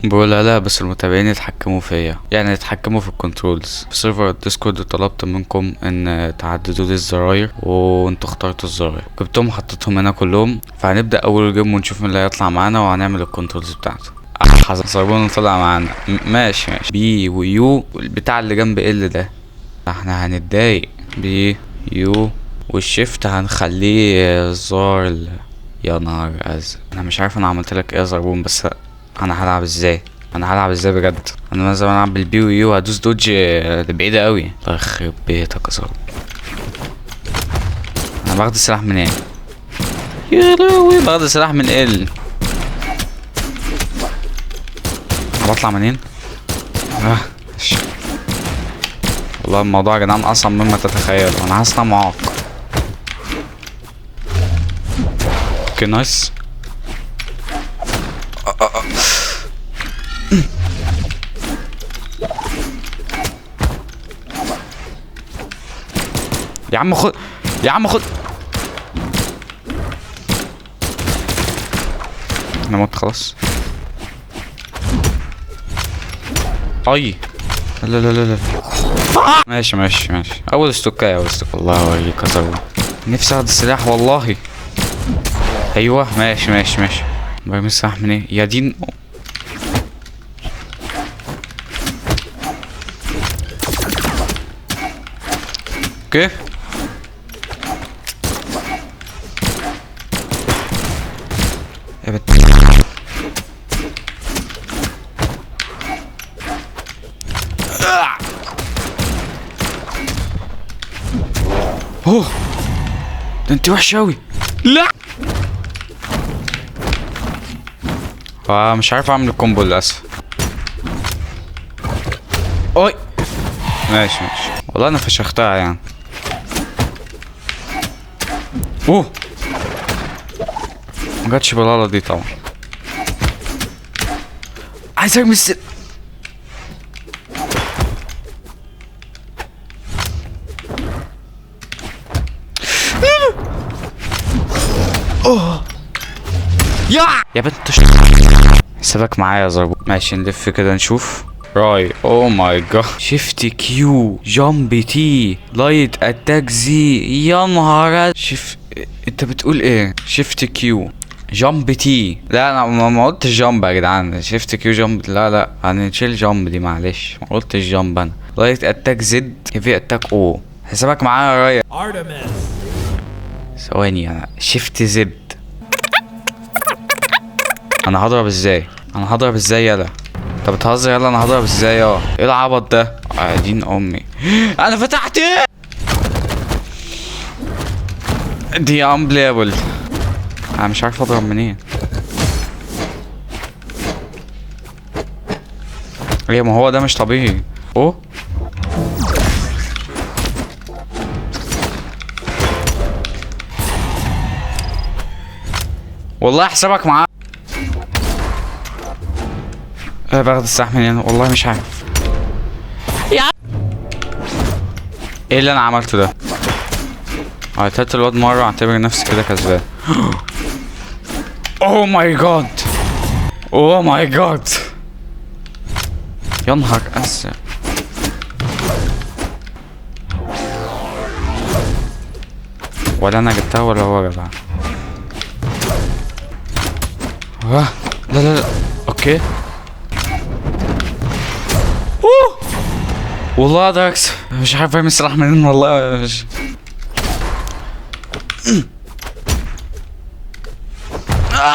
بقول لا بس المتابعين يتحكموا فيا، يعني يتحكموا في الكنترولز في سيرفر الديسكورد. طلبت منكم ان تعددوا لي الزراير وانتوا اخترتوا الزراير، جبتهم حطيتهم هنا كلهم. فهنبدا اول جيم ونشوف مين اللي هيطلع معانا وهنعمل الكنترولز بتاعته. حصربون طلع معانا. ماشي بي ويو والبتاع اللي جنب ال ده احنا هنتضايق. بي يو والشيفت هنخليه زار يا نهار ازرق. انا مش عارف انا عملت لك ايه يا زربون، بس انا هلعب ازاي؟ بجد؟ انا مثلا العب بالبي ويو هدوس دوج لبعيدة قوي. الله يخرب بيتك يا زربون. انا باخد السلاح من ايه؟ يا لهوي باخد السلاح من ال. بطلع منين؟ والله الموضوع يا جدعان اصعب مما تتخيلوا. انا حاسس ان انا معاق. اوكي نايس. يا عم خد يا عم خد. انا مت خلاص. اي لا لا لا لا. ماشي اول استوكايه الله اوريك يا زربون. نفسي اخد السلاح والله. ايوه ماشي برمي السلاح من ايه يا دين. اوكي يا بت. اوه ده انت وحش اوي. لا مش عارف اعمل الكومبو للاسف. اوي ماشي والله انا فشختها يعني. اوه ما جاتش بالغلط دي طبعا. عايز ارمي اوه يا بنت حسابك معايا يا زربون. ماشي نلف كده نشوف. راي او ماي جاد. شيفت كيو جامب تي لايت اتاك زي. يا نهار انت بتقول ايه؟ شيفت كيو جامب تي. لا انا ما قلتش جامب يا جدعان. شيفت كيو جامب. لا هنشيل جامب دي معلش. ما قلتش جامب انا. لايت اتاك زد هيفي اتاك او. حسابك معايا يا راي. ثواني انا شيفت زد. انا هضرب ازاي يلا؟ انت بتهزر؟ يلا انا هضرب ازاي؟ ايه العبط ده؟ دين امي. انا فتحت ايه دي امبليبل. انا مش عارف اضرب منين. ايه ما هو ده مش طبيعي. اوه والله حسابك معاه. باخد السلاح منين والله مش عارف. ايه اللي انا عملته ده؟ قتلت الواد مره اعتبر نفسي كده كسبان. اوه ماي جاد يا نهار ازرق. ولا انا جبتها ولا هو جابها. لا اوكي. والله ده اكسب. مش عارف ارمي السلاح منين والله. مش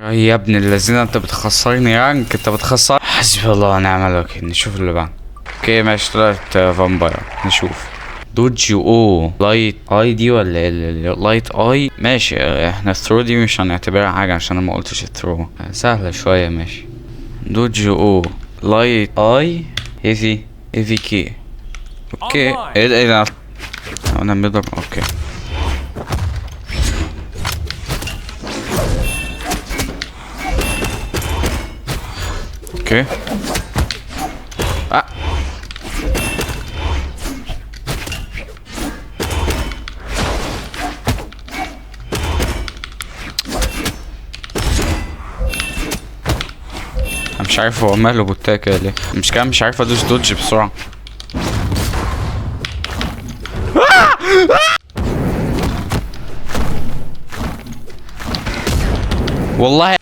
يا ابن الذين انت بتخسرني رانك. انت بتخسر. حسبي الله ونعم الوكيل. نشوف اللي بعد. اوكي ماشي طلعت فامباير. نشوف دوج او لايت اي دي ولا لايت اي. ماشي احنا الثرو دي مش هنعتبرها حاجه عشان انا ما قلتش الثرو. سهله شويه. ماشي دوج او لايت اي اي في كي. اوكي ايه ده انا بضرب. اوكي مش مش عارف هو ماله بوتايه كده ليه. مش كده مش عارف ادوس دوج بسرعه. والله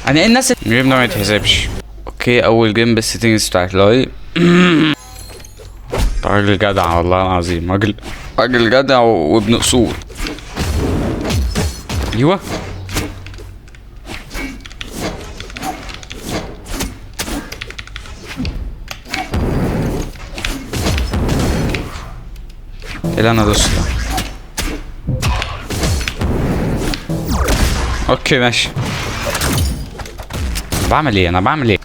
انا ايه الناس الجيم ده ما يتحسبش. اوكي اول جيم بالسيتنجز بتاعت لاي. راجل جدع والله العظيم، راجل جدع وابن اصول. ايوه ايه اللي انا دوست ده؟ اوكي ماشي. بعمل ايه انا بعمل ايه؟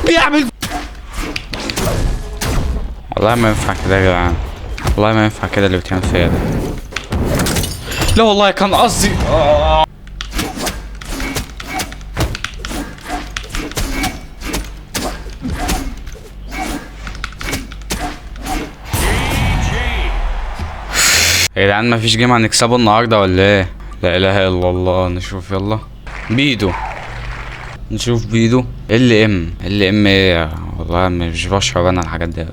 بيعمل والله ما ينفع كده يا جدعان، والله ما ينفع كده اللي بتعمل فيا ده. لا والله كان قصدي. يا جدعان مفيش جيم هنكسبه النهارده ولا ايه؟ لا اله الا الله. نشوف يلا بيدو، نشوف بيدو. ال ام ايه؟ والله مش بشرب انا الحاجات دي.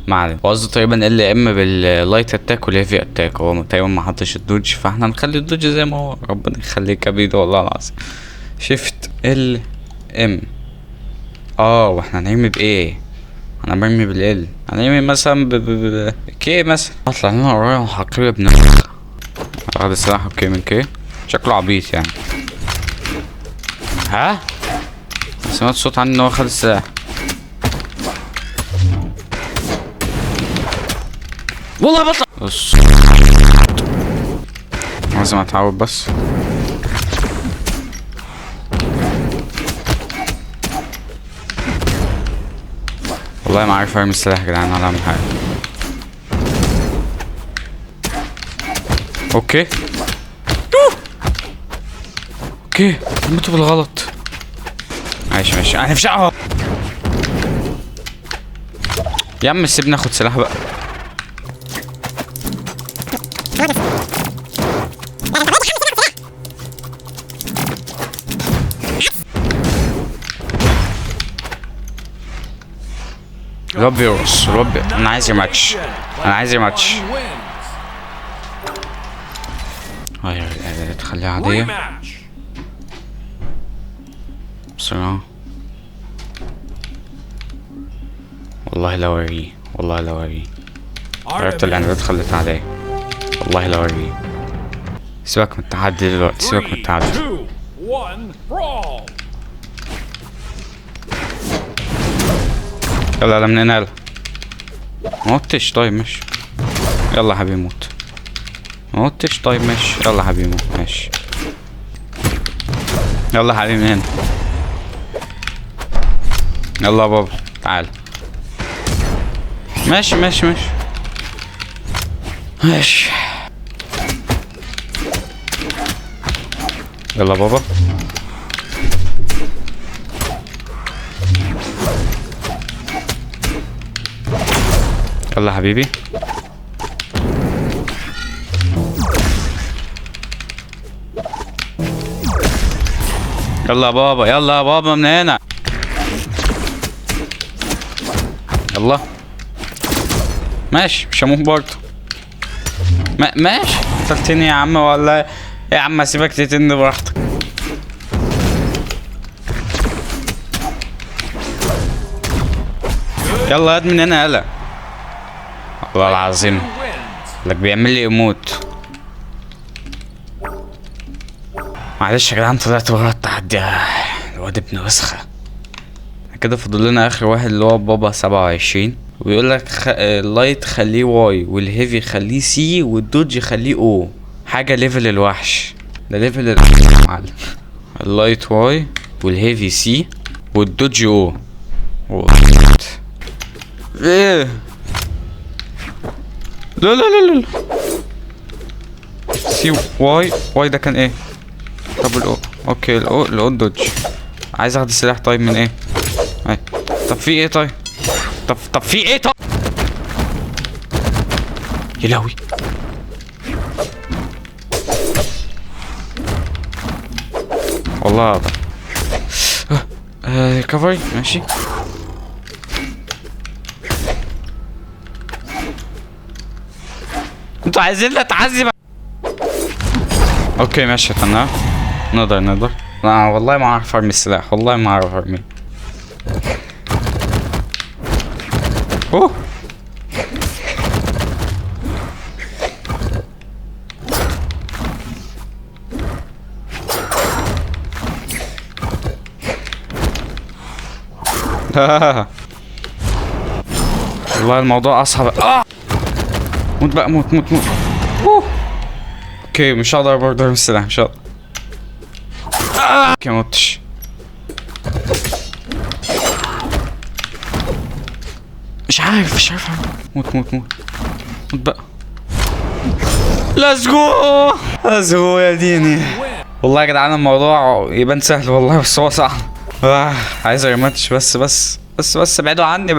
ما علينا. قصده تقريبا ال ام باللايت اتاك والهيفي اتاك. هو تقريبا ما حطش الدوج، فاحنا نخلي الدوج زي ما هو. ربنا يخليك يا بيدو والله العظيم. شيفت ال ام. واحنا هنرمي بايه؟ انا برمي بالال. هنرمي مثلا كي مثلا. اطلع لنا ورايا حقير ابن اخد السلاح. اوكي من كي شكله عبيط يعني. ها سمعت صوت عني ان هو خد السلاح. والله بطلع. بص لازم اتعود بس. والله ما عارف ارمي السلاح يا جدعان ولا اعمل حاجه. اوكي اوكي رميته بالغلط. ماشي انا مش عارف. يا عم سيبني اخد سلاح بقى. ربي يرقص ربي. انا عايز ماتش، انا عايز ماتش. هاي تخليها عادية بسرعة. والله لا اوريه، والله لا اوريه. عرفت الاعدادات خليتها عادية. والله لا اوريه. سيبك من التحدي دلوقتي، سيبك من التحدي. يلا يلا من هنا يلا. موتش طيب ماشي. يلا حبيبي موت. موتش طيب ماشي. يلا حبيبي موت ماشي. يلا حبيبي من هنا. يلا يا بابا تعال. ماشي ماشي. يلا بابا. يلا حبيبي. يلا بابا، يلا بابا من هنا. يلا ماشي مش هموت برضه. ماشي قتلتني يا عم والله. يا عم اسيبك تقتلني براحتك. يلا هات من هنا يلا. والله العظيم لك بيعمل لي ايموت. معلش يا جدعان طلعت ورا التحدي. الواد ابن وسخه. كده فاضل لنا اخر واحد اللي هو بابا 27. ويقول لك اللايت خليه واي والهيفي خليه سي والدوج خليه او. حاجه ليفل الوحش ده. ليفل معلم. اللايت واي والهيفي سي والدوج او. ايه لا سي واي ده كان ايه؟ طب الاو. اوكي الاو الدوج. عايز اخد السلاح طيب من ايه؟ اي طب في ايه طيب؟ طب في ايه طيب؟ يا لهوي والله اقدر. ريكفري ماشي. انتوا عايزين نتعذب. اوكي ماشي تمام. نقدر لا والله ما اعرف ارمي السلاح، والله ما اعرف ارمي. اوه والله الموضوع اصعب. موت بقى، موت. اوه اوكي مش هقدر برضه ارمي السلاح، مش هقدر. اوكي موتش. مش عارف موت بقى. ليتس جو يا ديني. والله يا جدعان الموضوع يبان سهل والله، بس هو صعب. عايز ريماتش بس ابعدوا عني.